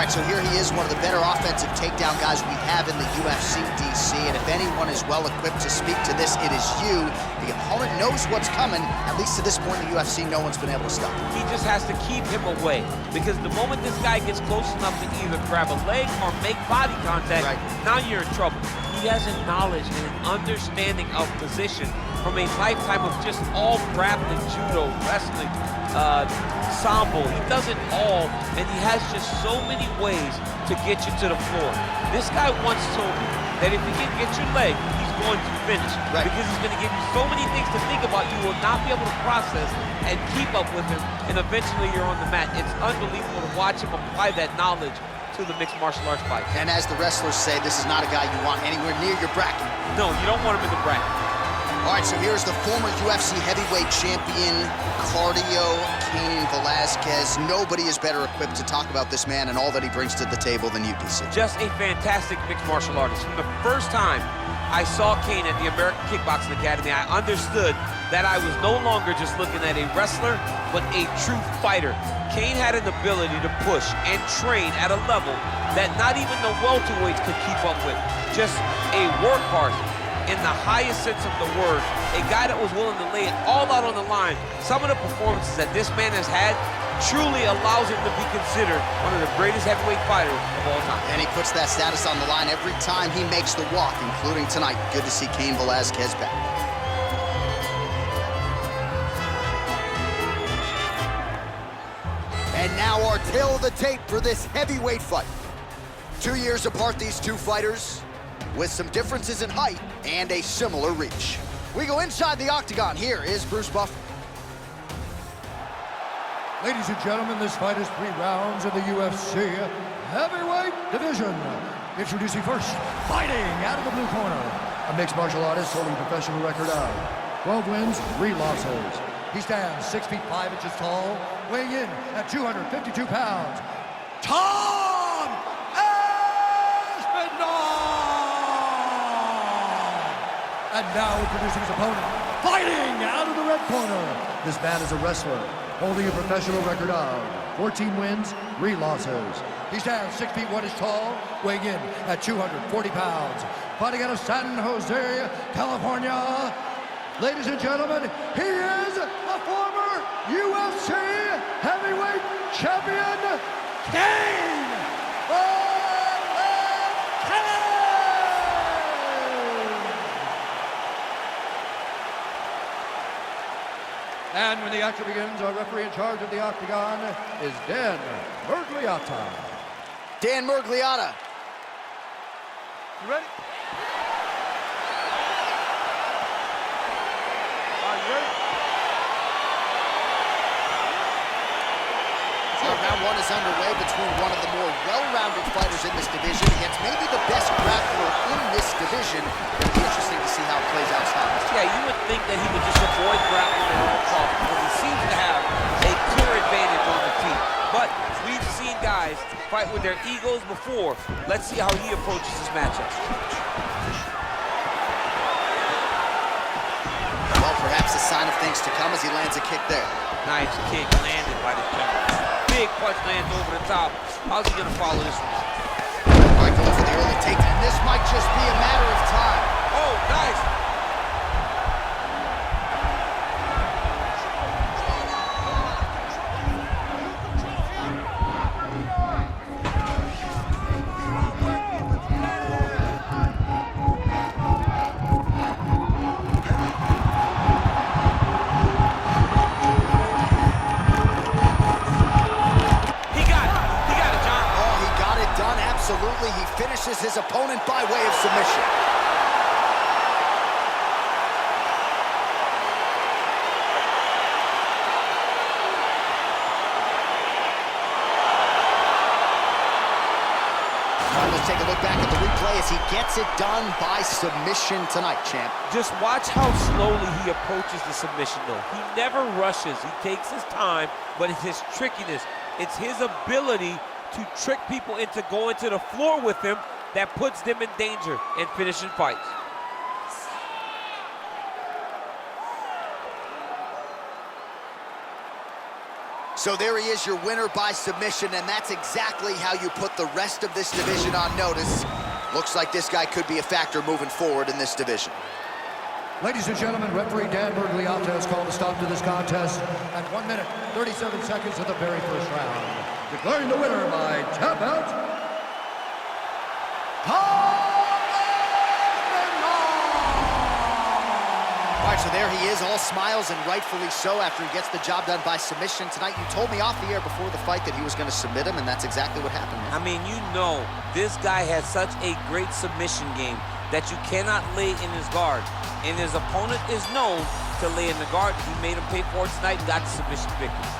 right, so here he is, one of the better offensive takedown guys we have in the UFC, DC, and if anyone is well-equipped to speak to this, it is you. The opponent knows what's coming. At least to this point in the UFC, no one's been able to stop him. He just has to keep him away, because the moment this guy gets close enough to either grab a leg or make body contact, now you're in trouble. He has a knowledge and an understanding of position from a lifetime of just all grappling, judo, wrestling, sambo. He does it all, and he has just so many ways to get you to the floor. This guy once told me that if he can get your leg, he's going to finish. Because he's going to give you so many things to think about, you will not be able to process and keep up with him, and eventually you're on the mat. It's unbelievable to watch him apply that knowledge to the mixed martial arts fight. And as the wrestlers say, this is not a guy you want anywhere near your bracket. No, you don't want him in the bracket. All right, so here's the former UFC heavyweight champion, cardio, Cain Velasquez. Nobody is better equipped to talk about this man and all that he brings to the table than you, DC. Just a fantastic mixed martial artist. From the first time I saw Cain at the American Kickboxing Academy, I understood that I was no longer just looking at a wrestler, but a true fighter. Cain had an ability to push and train at a level that not even the welterweights could keep up with. Just a workhorse in the highest sense of the word, a guy that was willing to lay it all out on the line. Some of the performances that this man has had truly allows him to be considered one of the greatest heavyweight fighters of all time. And he puts that status on the line every time he makes the walk, including tonight. Good to see Cain Velasquez back. And now our tale of the tape for this heavyweight fight. 2 years apart, these two fighters, with some differences in height and a similar reach. We go inside the octagon. Here is Bruce Buffer. Ladies and gentlemen, this fight is 3 rounds in the UFC heavyweight division. Introducing first, fighting out of the blue corner, a mixed martial artist holding a professional record of 12 wins, 3 losses. He stands 6 feet 5 inches tall, weighing in at 252 pounds. Tom Aspinall! And now introducing his opponent, fighting out of the red corner. This man is a wrestler, holding a professional record of 14 wins, 3 losses. He stands 6 feet 1 inches tall, weighing in at 240 pounds. Fighting out of San Jose, California. Ladies and gentlemen, he is a former UFC heavyweight champion, Cain Velasquez! And when the action begins, our referee in charge of the octagon is Dan Murgliata. Dan Murgliata. You ready? Are you ready? Round 1 is underway between one of the more well-rounded fighters in this division against maybe the best grappler in this division. It'll be interesting to see how it plays outside. Yeah, you would think that he would just avoid grappling at all costs, because he seems to have a clear advantage on the feet. But we've seen guys fight with their egos before. Let's see how he approaches this matchup. Well, perhaps a sign of things to come as he lands a kick there. Nice kick landed by the general. Big punch lands over the top. How's he gonna follow this one? All right, going for the early takedown. This might just be a matter of time. Oh, nice. Absolutely, he finishes his opponent by way of submission. All right, let's take a look back at the replay as he gets it done by submission tonight, champ. Just watch how slowly he approaches the submission, though. He never rushes. He takes his time, but it's his trickiness. It's his ability to trick people into going to the floor with him that puts them in danger and finishing fights. So there he is, your winner by submission, and that's exactly how you put the rest of this division on notice. Looks like this guy could be a factor moving forward in this division. Ladies and gentlemen, referee Dan Bergliata has called a stop to this contest at 1 minute, 37 seconds of the very first round. Declaring the winner by tap out, All right, so there he is, all smiles, and rightfully so, after he gets the job done by submission tonight. You told me off the air before the fight that he was going to submit him, and that's exactly what happened. I mean, you know, this guy has such a great submission game that you cannot lay in his guard. And his opponent is known to lay in the guard. He made him pay for it tonight and got the submission victory.